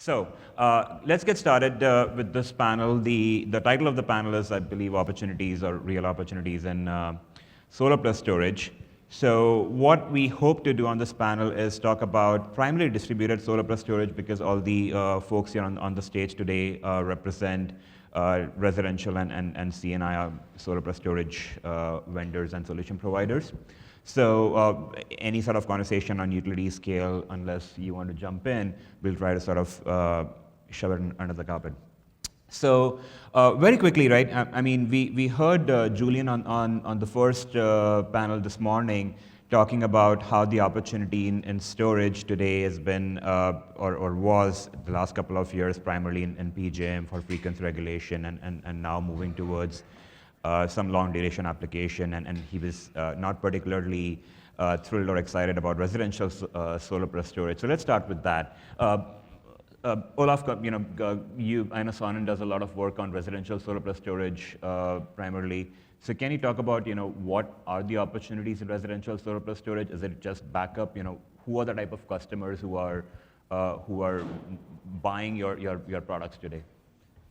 Let's get started with this panel. The title of the panel is, I believe, Opportunities or Real Opportunities in Solar Plus Storage. So what we hope to do on this panel is talk about primarily distributed solar plus storage, because all the folks here on the stage today represent residential and C&I solar plus storage vendors and solution providers. So any sort of conversation on utility scale, unless you want to jump in, we'll try to sort of shove it under the carpet. So very quickly, right, I mean, we heard Julian on the first panel this morning talking about how the opportunity in storage today has been, or was the last couple of years, primarily in PJM for frequency regulation, and now moving towards some long duration application, and he was not particularly thrilled or excited about residential solar plus storage. So let's start with that. Olaf, I know Sonnen does a lot of work on residential solar plus storage primarily. So can you talk about, what are the opportunities in residential solar plus storage? Is it just backup? Who are the type of customers who are buying your products today?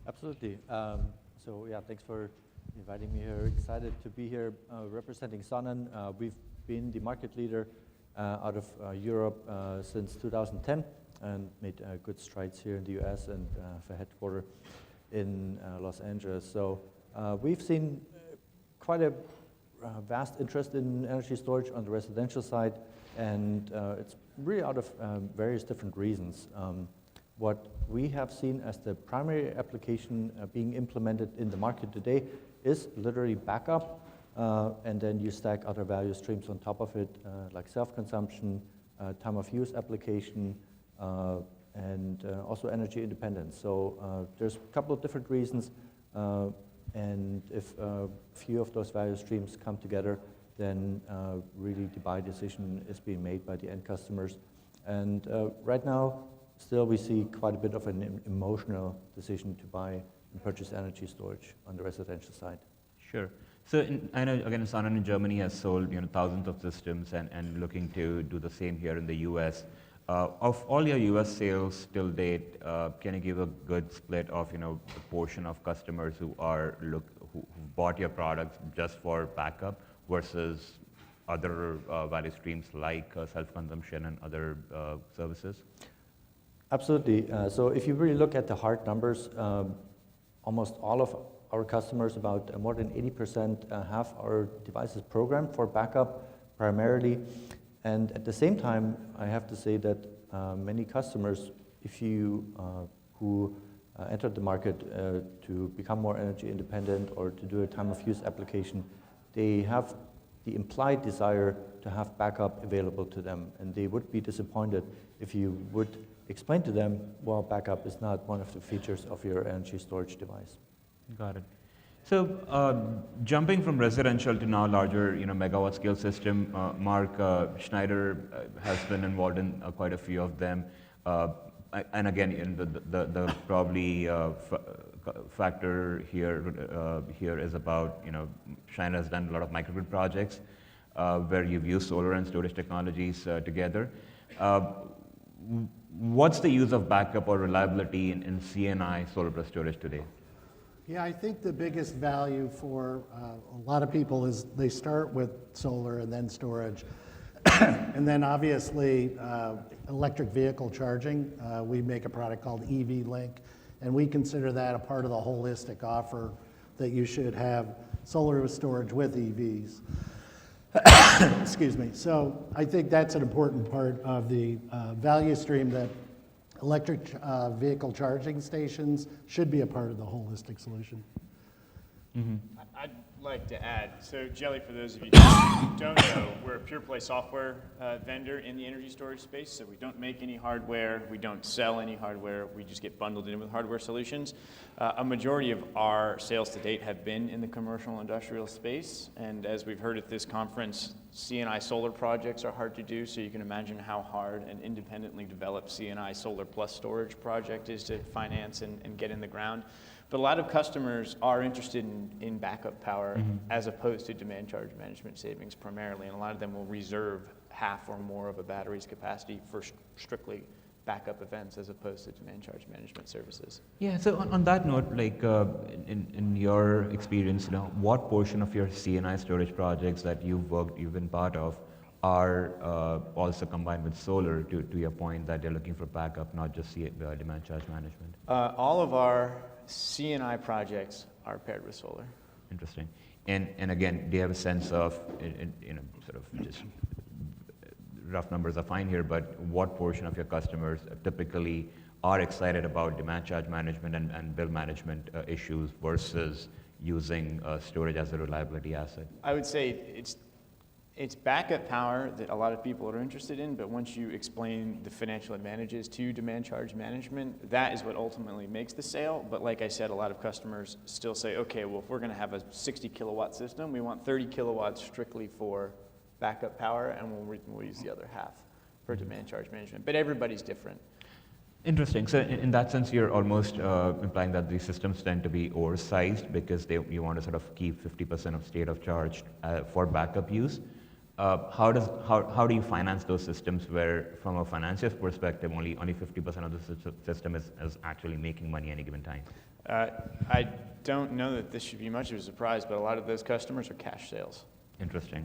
Absolutely. So yeah, thanks for inviting me here. Excited to be here representing Sonnen. We've been the market leader out of Europe since 2010 and made good strides here in the US and for headquarters in Los Angeles. So we've seen quite a vast interest in energy storage on the residential side, and it's really out of various different reasons. What we have seen as the primary application being implemented in the market today is literally backup, and then you stack other value streams on top of it, like self-consumption, time of use application, and also energy independence. So there's a couple of different reasons, and if a few of those value streams come together, then really the buy decision is being made by the end customers. And right now, still we see quite a bit of an emotional decision to buy and purchase energy storage on the residential side. Sure. So I know, again, Sonnen in Germany has sold thousands of systems and looking to do the same here in the US. Of all your US sales till date, can you give a good split of the portion of customers who bought your products just for backup versus other value streams like self-consumption and other services? Absolutely. So if you really look at the hard numbers, almost all of our customers, about more than 80%, have our devices programmed for backup primarily. And at the same time, I have to say that many customers, who entered the market to become more energy independent or to do a time of use application, they have the implied desire to have backup available to them. And they would be disappointed if you would explain to them, well, backup is not one of the features of your energy storage device. Got it. So jumping from residential to now larger, megawatt scale system, Mark, Schneider has been involved in quite a few of them. And again, the probably factor here is about, Schneider has done a lot of microgrid projects where you've used solar and storage technologies together. What's the use of backup or reliability in C&I solar plus storage today? Yeah, I think the biggest value for a lot of people is they start with solar and then storage. And then obviously electric vehicle charging. We make a product called EV Link, and we consider that a part of the holistic offer that you should have solar with storage with EVs. Excuse me. So I think that's an important part of the value stream, that electric vehicle charging stations should be a part of the holistic solution. Mm-hmm. I'd like to add, so Geli, for those of you who don't know, we're a pure play software vendor in the energy storage space, so we don't make any hardware, we don't sell any hardware, we just get bundled in with hardware solutions. A majority of our sales to date have been in the commercial industrial space, and as we've heard at this conference, C&I solar projects are hard to do, so you can imagine how hard an independently developed C&I solar plus storage project is to finance and get in the ground. But a lot of customers are interested in backup power as opposed to demand charge management savings primarily, and a lot of them will reserve half or more of a battery's capacity for strictly backup events as opposed to demand charge management services. Yeah, so on that note, like in your experience, what portion of your CNI storage projects that you've been part of are also combined with solar to your point that they're looking for backup, not just demand charge management? All of our CNI projects are paired with solar. Interesting. And again, do you have a sense of, sort of just rough numbers are fine here, but what portion of your customers typically are excited about demand charge management and bill management issues versus using storage as a reliability asset? I would say it's backup power that a lot of people are interested in, but once you explain the financial advantages to demand charge management, that is what ultimately makes the sale. But like I said, a lot of customers still say, okay, well, if we're going to have a 60 kilowatt system, we want 30 kilowatts strictly for backup power, and we'll use the other half for demand charge management. But everybody's different. Interesting. So in that sense, you're almost implying that these systems tend to be oversized because you want to sort of keep 50% of state of charge for backup use. How do you finance those systems where, from a financial perspective, only 50% of the system is actually making money any given time? I don't know that this should be much of a surprise, but a lot of those customers are cash sales. Interesting.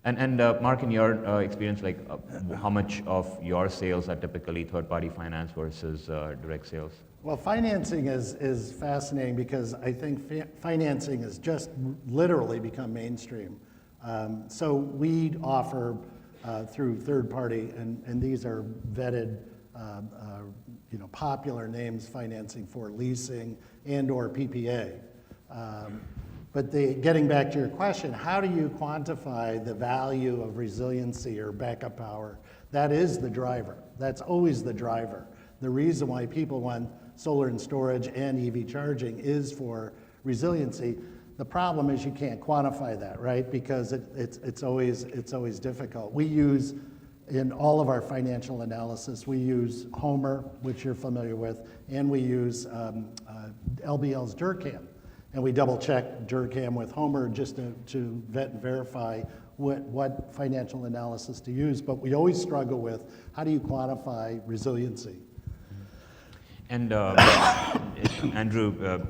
And Mark, in your experience, like how much of your sales are typically third-party finance versus direct sales? Well, financing is fascinating because I think financing has just literally become mainstream. So we offer through third party, and these are vetted, popular names, financing for leasing and/or PPA. But getting back to your question, how do you quantify the value of resiliency or backup power? That is the driver. That's always the driver. The reason why people want solar and storage and EV charging is for resiliency. The problem is you can't quantify that, right? Because it's always difficult. We use, in all of our financial analysis, we use Homer, which you're familiar with, and we use LBL's DIRCAM. And we double check DIRCAM with Homer just to vet and verify what financial analysis to use. But we always struggle with how do you quantify resiliency? And Andrew,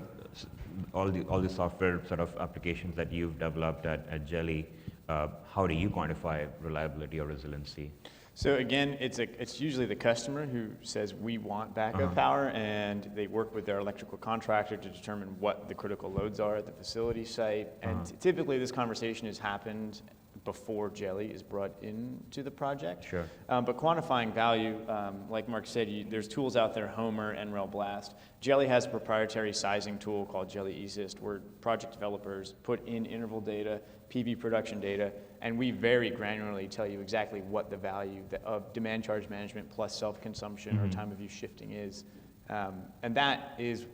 all the software sort of applications that you've developed at Geli, how do you quantify reliability or resiliency? So again, it's usually the customer who says we want backup power, and they work with their electrical contractor to determine what the critical loads are at the facility site. And typically this conversation has happened before Geli is brought into the project. Sure. But quantifying value, like Mark said, there's tools out there, Homer and RelBlast. Geli has a proprietary sizing tool called Geli eSyst, where project developers put in interval data, PV production data, and we very granularly tell you exactly what the value of demand charge management plus self-consumption or time of use shifting is. And that is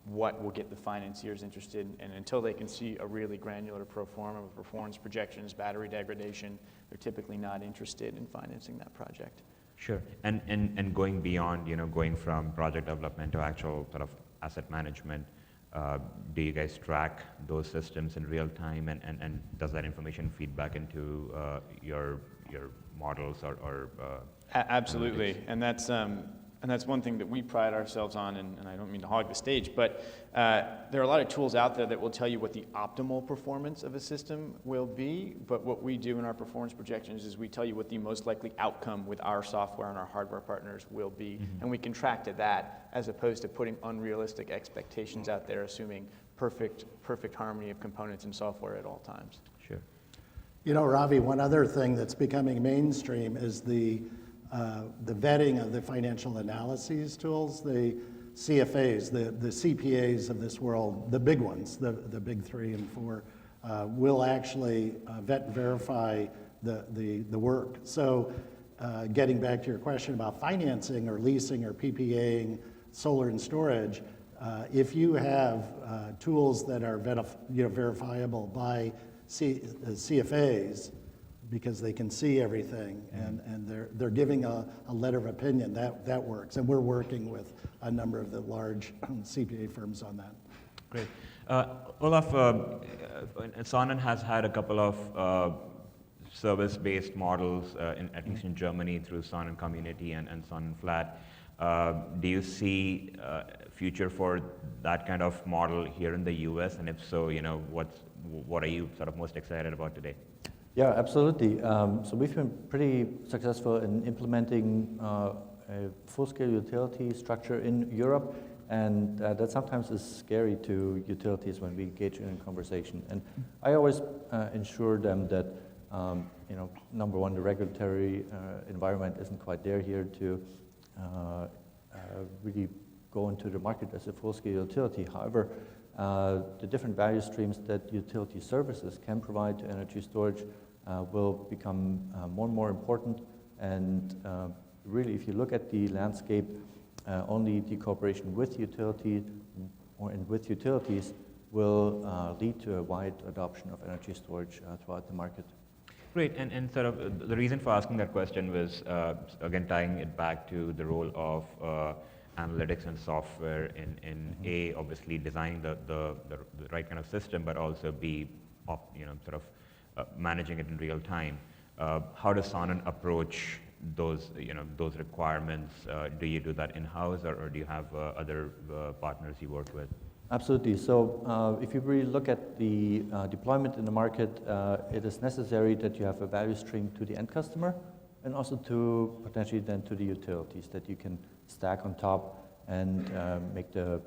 what will get the financiers interested, and until they can see a really granular pro forma with performance projections, battery degradation, they're typically not interested in financing that project. Sure. And going beyond, going from project development to actual sort of asset management, do you guys track those systems in real time, and does that information feed back into your models or Absolutely, analytics? and that's one thing that we pride ourselves on, and I don't mean to hog the stage, but there are a lot of tools out there that will tell you what the optimal performance of a system will be, but what we do in our performance projections is we tell you what the most likely outcome with our software and our hardware partners will be, and we can track to that as opposed to putting unrealistic expectations out there, assuming perfect harmony of components and software at all times. Sure. Ravi, one other thing that's becoming mainstream is the vetting of the financial analyses tools, the CFAs, the CPAs of this world, the big ones, the big 3 and 4, will actually vet and verify the work. So getting back to your question about financing or leasing or PPAing solar and storage, if you have tools that are verifiable by CFAs, because they can see everything, and they're giving a letter of opinion, that works. And we're working with a number of the large CPA firms on that. Great. Olaf, Sonnen has had a couple of service-based models, at least in Germany, through Sonnen Community and Sonnen Flat. Do you see future for that kind of model here in the U.S.? And if so, what are you sort of most excited about today? Yeah, absolutely. So we've been pretty successful in implementing a full-scale utility structure in Europe, and that sometimes is scary to utilities when we engage in a conversation. And I always ensure them that, number one, the regulatory environment isn't quite there here to really go into the market as a full-scale utility. However, the different value streams that utility services can provide to energy storage will become more and more important. And really, if you look at the landscape, only the cooperation with utilities will lead to a wide adoption of energy storage throughout the market. Great, and sort of the reason for asking that question was, again, tying it back to the role of analytics and software in A, obviously designing the right kind of system, but also B, managing it in real time. How does Sonnen approach those requirements? Do you do that in-house, or do you have other partners you work with? Absolutely. So if you really look at the deployment in the market, it is necessary that you have a value stream to the end customer and also to potentially then to the utilities that you can stack on top and make the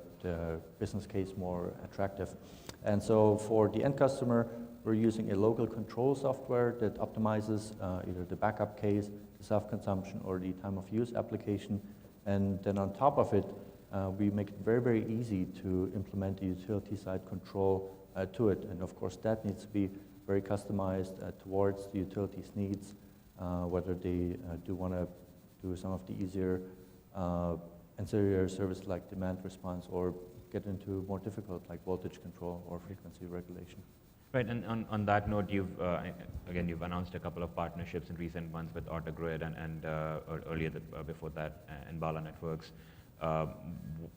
business case more attractive. And so for the end customer, we're using a local control software that optimizes either the backup case, the self-consumption, or the time of use application. And then on top of it, we make it very, very easy to implement the utility side control to it. And of course, that needs to be very customized towards the utility's needs, whether they do want to do some of the easier ancillary service like demand response, or get into more difficult like voltage control or frequency regulation. Right, and on that note, you've announced a couple of partnerships in recent months with Autogrid and earlier before that, Enbala Networks.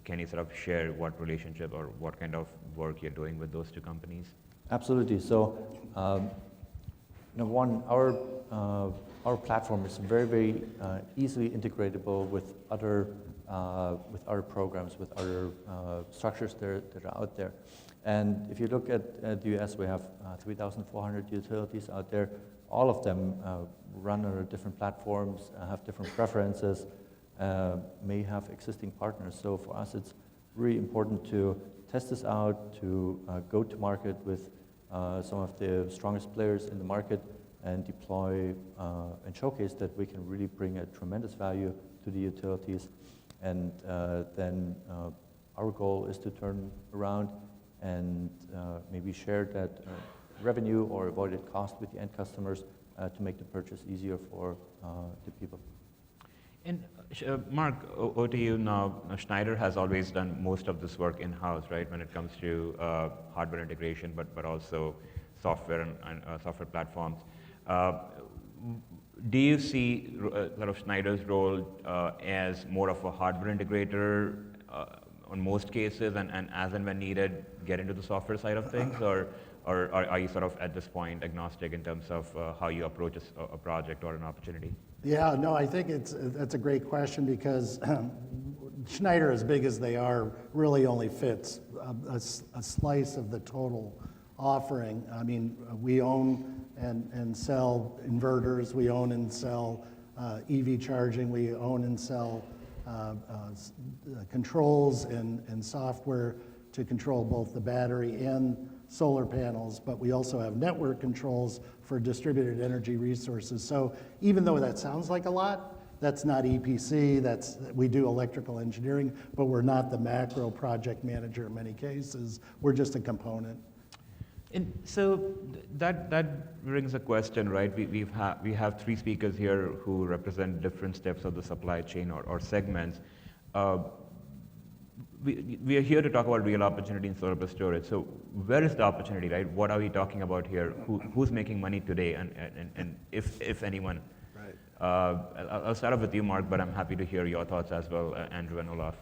Can you sort of share what relationship or what kind of work you're doing with those two companies? Absolutely. So, number one, our platform is very, very easily integratable with other programs, with other structures that are out there. And if you look at the US, we have 3,400 utilities out there. All of them run on different platforms, have different preferences, may have existing partners. So for us, it's really important to test this out, to go to market with some of the strongest players in the market and deploy and showcase that we can really bring a tremendous value to the utilities. And then our goal is to turn around and maybe share that revenue or avoided cost with the end customers to make the purchase easier for the people. And Mark, over to you now. Schneider has always done most of this work in-house, right, when it comes to hardware integration, but also software and software platforms. Do you see sort of Schneider's role as more of a hardware integrator on most cases, and as and when needed, get into the software side of things, or are you sort of at this point agnostic in terms of how you approach a project or an opportunity? Yeah, no, I think that's a great question, because Schneider, as big as they are, really only fits a slice of the total offering. I mean, we own and sell inverters, we own and sell EV charging, we own and sell controls and software to control both the battery and solar panels, but we also have network controls for distributed energy resources. So even though that sounds like a lot, that's not EPC, we do electrical engineering, but we're not the macro project manager in many cases. We're just a component. And so that brings a question, right? We have three speakers here who represent different steps of the supply chain or segments. We are here to talk about real opportunity in solar plus storage. So where is the opportunity, right? What are we talking about here? Who's making money today, and if anyone? Right. I'll start off with you, Mark, but I'm happy to hear your thoughts as well, Andrew and Olaf.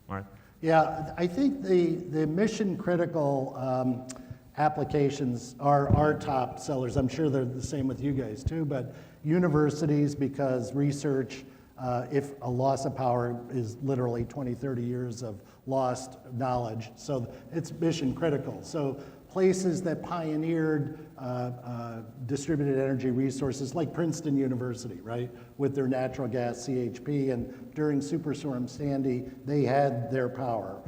Mark? Yeah, I think the mission critical applications are our top sellers. I'm sure they're the same with you guys too, but universities, because research, if a loss of power is literally 20, 30 years of lost knowledge, so it's mission critical. So places that pioneered distributed energy resources, like Princeton University, right, with their natural gas CHP, and during Superstorm Sandy, they had their power.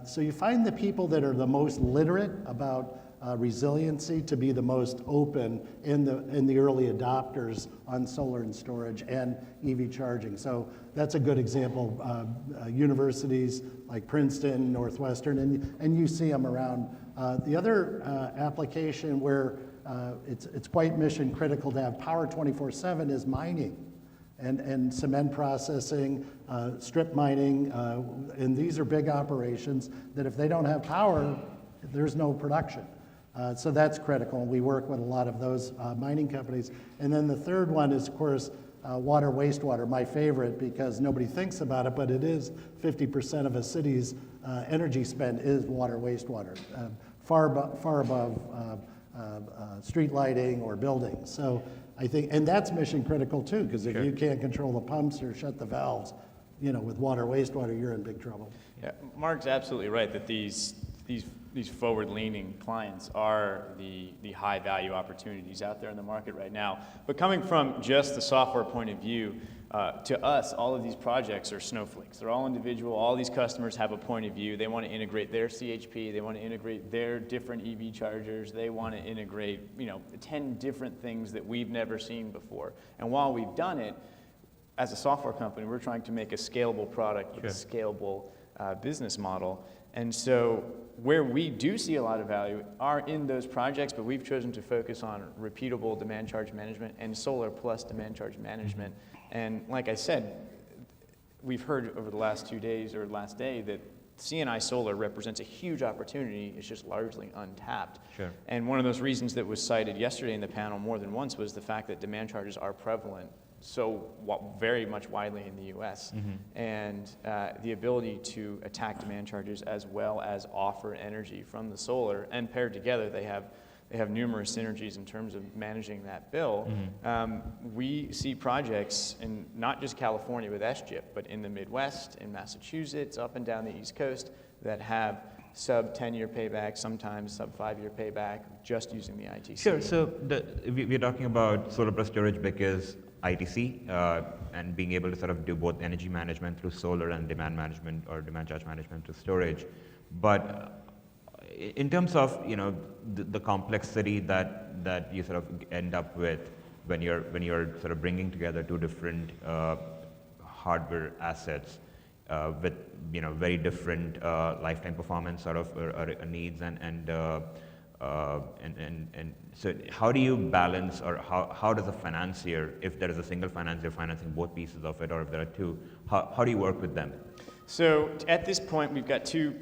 So you find the people that are the most literate about resiliency to be the most open in the early adopters on solar and storage and EV charging. So that's a good example. Universities like Princeton, Northwestern, and you see them around. The other application where it's quite mission critical to have power 24/7 is mining and cement processing, strip mining, and these are big operations that if they don't have power, there's no production. So that's critical. We work with a lot of those mining companies. And then the third one is, of course, water, wastewater, my favorite, because nobody thinks about it, but it is 50% of a city's energy spend is water, wastewater, far above street lighting or buildings. So I think, and that's mission critical too, because if you can't control the pumps or shut the valves, you know, with water, wastewater, you're in big trouble. Yeah, Mark's absolutely right that these forward-leaning clients are the high-value opportunities out there in the market right now. But coming from just the software point of view, to us, all of these projects are snowflakes. They're all individual. All these customers have a point of view. They want to integrate their CHP. They want to integrate their different EV chargers. They want to integrate, 10 different things that we've never seen before. And while we've done it, as a software company, we're trying to make a scalable product with a scalable business model. And so where we do see a lot of value are in those projects, but we've chosen to focus on repeatable demand charge management and solar plus demand charge management. And like I said, we've heard over the last 2 days or last day that C&I solar represents a huge opportunity. It's just largely untapped. Sure. And one of those reasons that was cited yesterday in the panel more than once was the fact that demand charges are prevalent so very much widely in the U.S. And the ability to attack demand charges as well as offer energy from the solar, and paired together, they have numerous synergies in terms of managing that bill. We see projects in not just California with SGIP, but in the Midwest, in Massachusetts, up and down the East Coast, that have sub 10-year payback, sometimes sub 5-year payback, just using the ITC. Sure. So we're talking about solar plus storage because ITC and being able to sort of do both energy management through solar and demand management or demand charge management through storage. But in terms of the complexity that you sort of end up with when you're sort of bringing together two different hardware assets with very different lifetime performance sort of needs and so how do you balance, or how does a financier, if there is a single financier financing both pieces of it, or if there are two, how do you work with them? So at this point, we've got two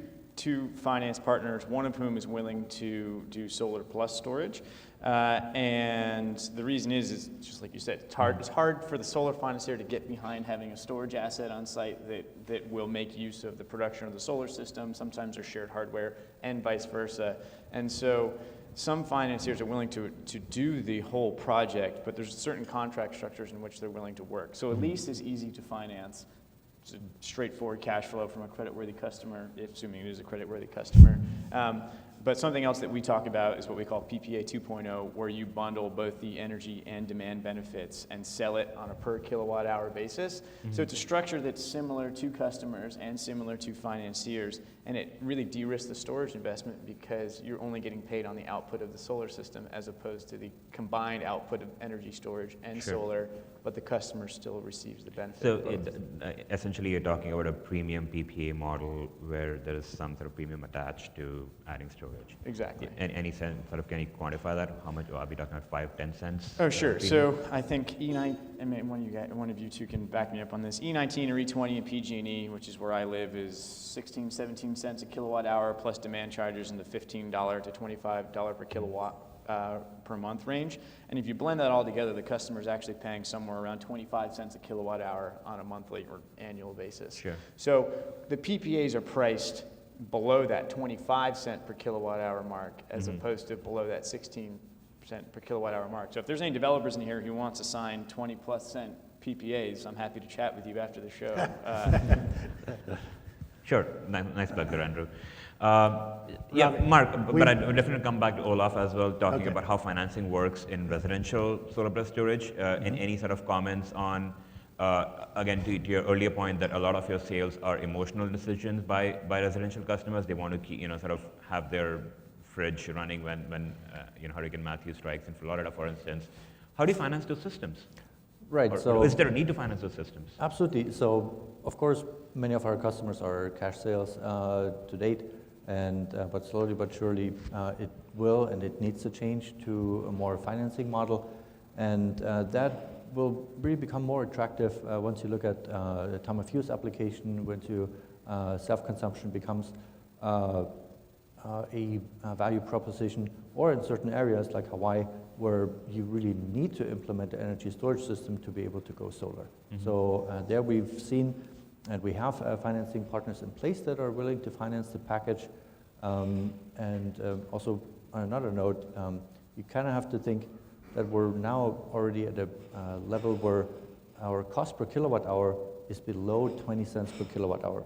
finance partners, one of whom is willing to do solar plus storage. And the reason is just like you said, it's hard for the solar financier to get behind having a storage asset on site that will make use of the production of the solar system. Sometimes there's shared hardware and vice versa. And so some financiers are willing to do the whole project, but there's certain contract structures in which they're willing to work. So a lease is easy to finance. It's a straightforward cash flow from a creditworthy customer, assuming it is a creditworthy customer. But something else that we talk about is what we call PPA 2.0, where you bundle both the energy and demand benefits and sell it on a per kilowatt hour basis. So it's a structure that's similar to customers and similar to financiers, and it really de-risks the storage investment because you're only getting paid on the output of the solar system as opposed to the combined output of energy storage and solar, but the customer still receives the benefit. So essentially you're talking about a premium PPA model where there is some sort of premium attached to adding storage. Exactly. Any sense, sort of, can you quantify that? How much are we talking about? 5, 10 cents? Oh, sure. So I think E9, I mean, one of you two can back me up on this. E19 or E20 in PG&E, which is where I live, is 16, 17 cents a kilowatt hour plus demand charges in the $15 to $25 per kilowatt per month range. And if you blend that all together, the customer is actually paying somewhere around 25 cents a kilowatt hour on a monthly or annual basis. Sure. So the PPAs are priced below that 25 cent per kilowatt hour mark as opposed to below that 16 cent per kilowatt hour mark. So if there's any developers in here who wants to sign 20 plus cent PPAs, I'm happy to chat with you after the show. Sure, nice plug there, Andrew. Yeah, Mark, but I definitely come back to Olaf as well, talking about how financing works in residential solar plus storage. And any sort of comments on, again, to your earlier point that a lot of your sales are emotional decisions by residential customers. They want to keep, sort of have their fridge running when Hurricane Matthew strikes in Florida, for instance. How do you finance those systems? Right. Or so is there a need to finance those systems? absolutely. So of course, many of our customers are cash sales to date, and but slowly but surely it will and it needs to change to a more financing model, and that will really become more attractive once you look at the time of use application, once you self-consumption becomes a value proposition, or in certain areas like Hawaii, where you really need to implement the energy storage system to be able to go solar. So there we've seen, and we have financing partners in place that are willing to finance the package. Also on another note, you kind of have to think that we're now already at a level where our cost per kilowatt hour is below 20 cents per kilowatt hour,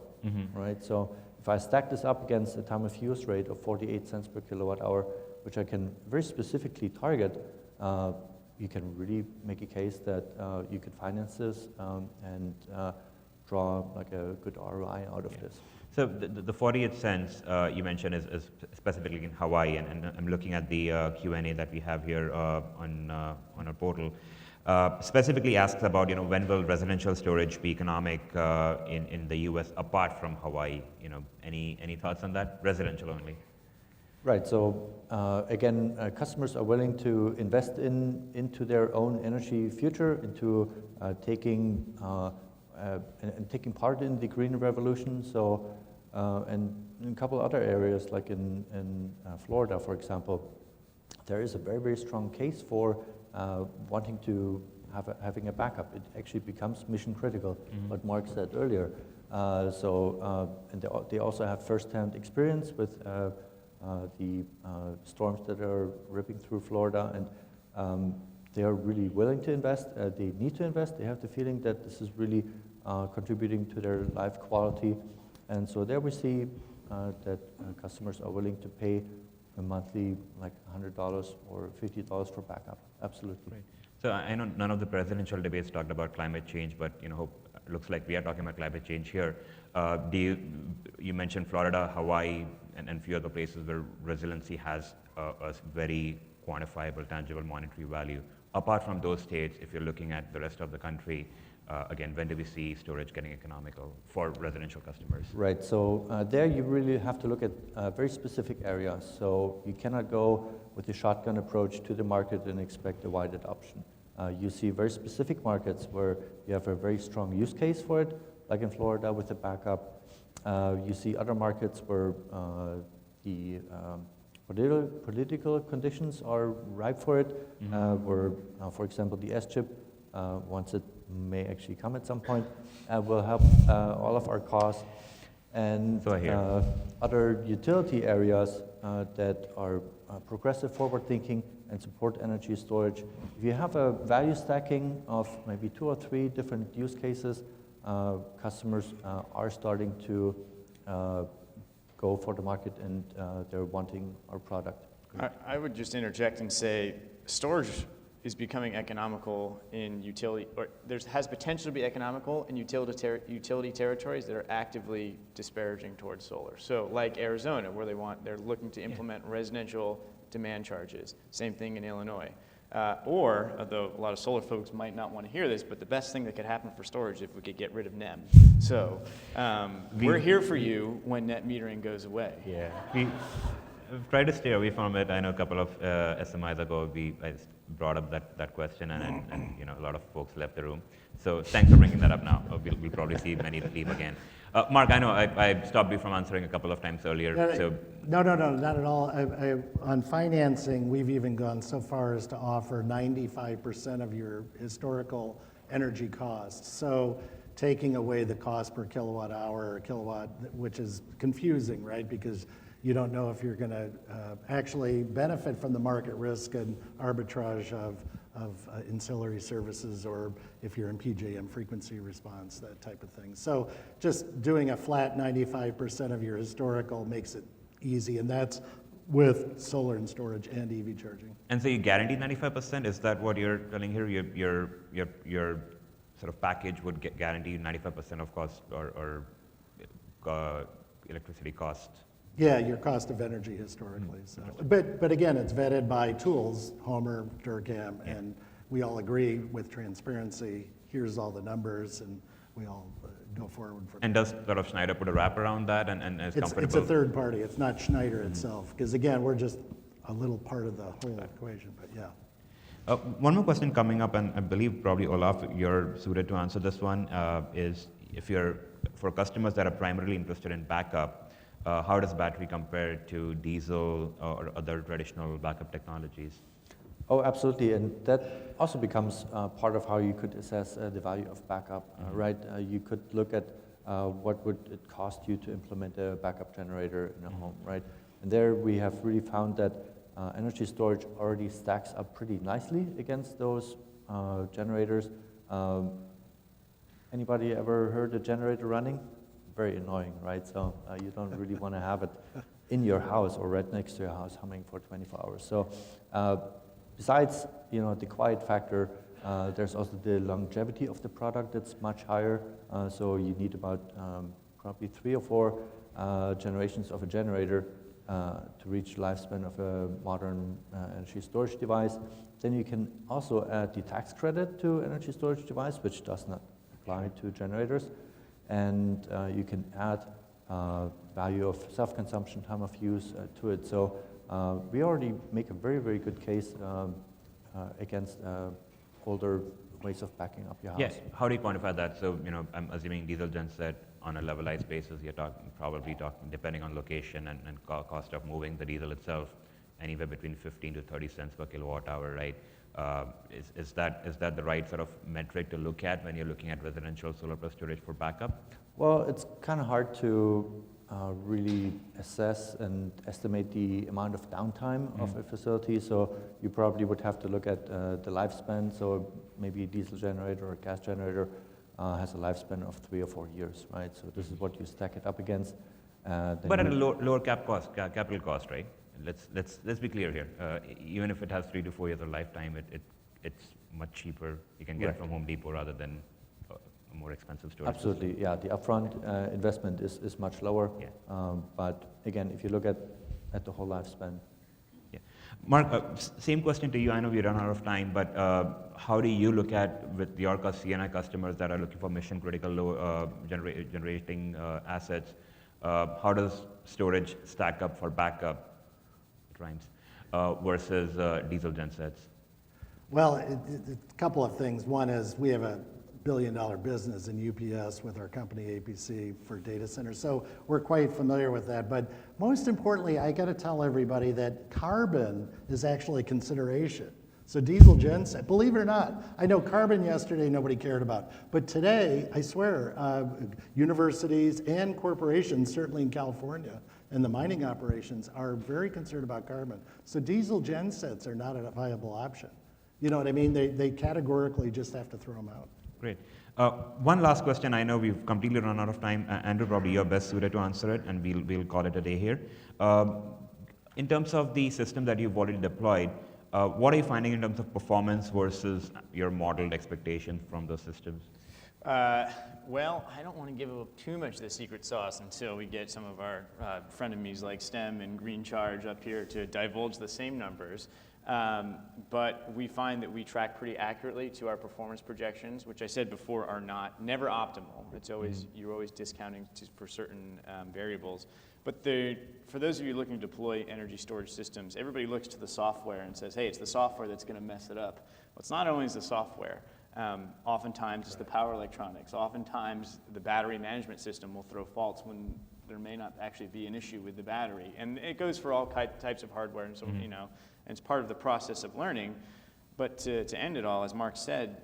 right? So if I stack this up against a time of use rate of 48 cents per kilowatt hour, which I can very specifically target, you can really make a case that you could finance this and draw like a good ROI out of this. So the 48 cents you mentioned is specifically in Hawaii, and I'm looking at the Q&A that we have here on our portal. Specifically asks about when will residential storage be economic in the U.S. apart from Hawaii? Any thoughts on that? Residential only. Right. So again, customers are willing to invest into their own energy future, into taking part in the green revolution. So and in a couple other areas, like in Florida, for example, there is a very, very strong case for wanting to having a backup. It actually becomes mission critical, what Mark said earlier. And they also have firsthand experience with the storms that are ripping through Florida, and they are really willing to invest. They need to invest. They have the feeling that this is really contributing to their life quality. And so there we see that customers are willing to pay a monthly like $100 or $50 for backup. Absolutely. Right. So I know none of the presidential debates talked about climate change, but looks like we are talking about climate change here. You mentioned Florida, Hawaii, and few other places where resiliency has a very quantifiable, tangible monetary value. Apart from those states, if you're looking at the rest of the country, again, when do we see storage getting economical for residential customers? Right. So there you really have to look at very specific areas. So you cannot go with the shotgun approach to the market and expect a wide adoption. You see very specific markets where you have a very strong use case for it, like in Florida with the backup. You see other markets where the political conditions are ripe for it, where, for example, the S-chip, once it may actually come at some point, will help all of our costs. And other utility areas that are progressive forward-thinking and support energy storage. If you have a value stacking of maybe 2 or 3 different use cases, customers are starting to go for the market, and they're wanting our product. I would just interject and say storage is becoming economical in utility, or has potential to be economical in utility territories that are actively disparaging towards solar. So like Arizona, where they're looking to implement residential demand charges. Same thing in Illinois. Or, although a lot of solar folks might not want to hear this, but the best thing that could happen for storage if we could get rid of NEM. So we're here for you when net metering goes away. Yeah, we try to stay away from it. I know a couple of SMIs ago, I brought up that question, and a lot of folks left the room. So thanks for bringing that up now. We'll probably see many leave again. Mark, I know I stopped you from answering a couple of times earlier. No, not at all. On financing, we've even gone so far as to offer 95% of your historical energy costs. So taking away the cost per kilowatt hour or kilowatt, which is confusing, right? Because you don't know if you're going to actually benefit from the market risk and arbitrage of ancillary services, or if you're in PJM frequency response, that type of thing. So just doing a flat 95% of your historical makes it easy, and that's with solar and storage and EV charging. And so you guarantee 95%? Is that what you're telling here? Your sort of package would guarantee 95% of cost or electricity cost? Yeah, your cost of energy historically. So, but again, it's vetted by tools, Homer, Durkheim, and we all agree with transparency. Here's all the numbers, and we all go forward from And does sort of Schneider put a wrap around that and is comfortable? It's a third party. It's not Schneider itself, because again, we're just a little part of the whole equation. But yeah. One more question coming up, and I believe probably Olaf, you're suited to answer this one, is if you're, for customers that are primarily interested in backup, how does battery compare to diesel or other traditional backup technologies? Oh, absolutely, and that also becomes part of how you could assess the value of backup, right? You could look at what would it cost you to implement a backup generator in a home, right? And there we have really found that energy storage already stacks up pretty nicely against those generators. Anybody ever heard a generator running? Very annoying, right? So you don't really want to have it in your house or right next to your house humming for 24 hours. So besides, the quiet factor, there's also the longevity of the product that's much higher. So you need about probably 3 or 4 generations of a generator to reach the lifespan of a modern energy storage device. Then you can also add the tax credit to energy storage device, which does not apply to generators. And you can add value of self-consumption, time of use to it. So we already make a very, very good case against older ways of backing up your house. Yes. How do you quantify that? So, I'm assuming diesel genset on a levelized basis, you're probably talking, depending on location and cost of moving the diesel itself, anywhere between 15 to 30 cents per kilowatt hour, right? Is that the right sort of metric to look at when you're looking at residential solar plus storage for backup? Well, it's kind of hard to really assess and estimate the amount of downtime of a facility. So you probably would have to look at the lifespan. So maybe a diesel generator or a gas generator has a lifespan of 3 or 4 years, right? So this is what you stack it up against. But at a lower capital cost, right? Let's be clear here. Even if it has 3 to 4 years of lifetime, it's much cheaper. You can get it from Home Depot rather than a more expensive storage. Absolutely, system. yeah. The upfront investment is much lower. Yeah. But again, if you look at the whole lifespan. Yeah. Mark, same question to you. I know we run out of time, but how do you look at with your CNI customers that are looking for mission critical generating assets? How does storage stack up for backup? Versus diesel gensets? Well, a couple of things. One is we have a billion-dollar business in UPS with our company APC for data centers, so we're quite familiar with that. But most importantly, I got to tell everybody that carbon is actually a consideration. So diesel genset, believe it or not, I know carbon yesterday nobody cared about, but today, I swear, universities and corporations, certainly in California, and the mining operations are very concerned about carbon. So diesel gensets are not a viable option. You know what I mean? They categorically just have to throw them out. Great. One last question. I know we've completely run out of time. Andrew, probably you're best suited to answer it, and we'll call it a day here. In terms of the system that you've already deployed, what are you finding in terms of performance versus your modeled expectations from those systems? Well, I don't want to give too much of the secret sauce until we get some of our frenemies like STEM and Green Charge up here to divulge the same numbers. But we find that we track pretty accurately to our performance projections, which I said before are never optimal. It's always, you're always discounting for certain variables. But for those of you looking to deploy energy storage systems, everybody looks to the software and says, hey, it's the software that's going to mess it up. Well, it's not always the software. Oftentimes it's the power electronics. Oftentimes the battery management system will throw faults when there may not actually be an issue with the battery. And it goes for all types of hardware, and so and it's part of the process of learning. But to end it all, as Mark said,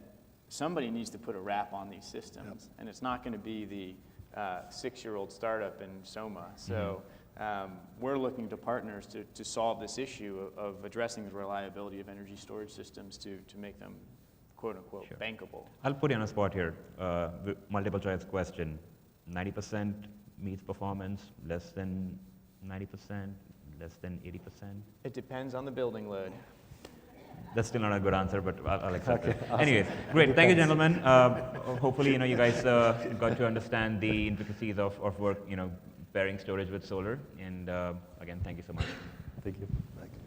somebody needs to put a wrap on these systems, and it's not going to be the 6-year-old startup in Soma. So we're looking to partners to solve this issue of addressing the reliability of energy storage systems to make them, quote unquote, bankable. I'll put you on a spot here. Multiple choice question. 90% meets performance, less than 90%, less than 80%? It depends on the building load. That's still not a good answer, but I'll accept it. Awesome. Anyways, great. Thank you, gentlemen. Hopefully, you guys got to understand the intricacies of work, pairing storage with solar. And again, thank you so much. Thank you. Thank you.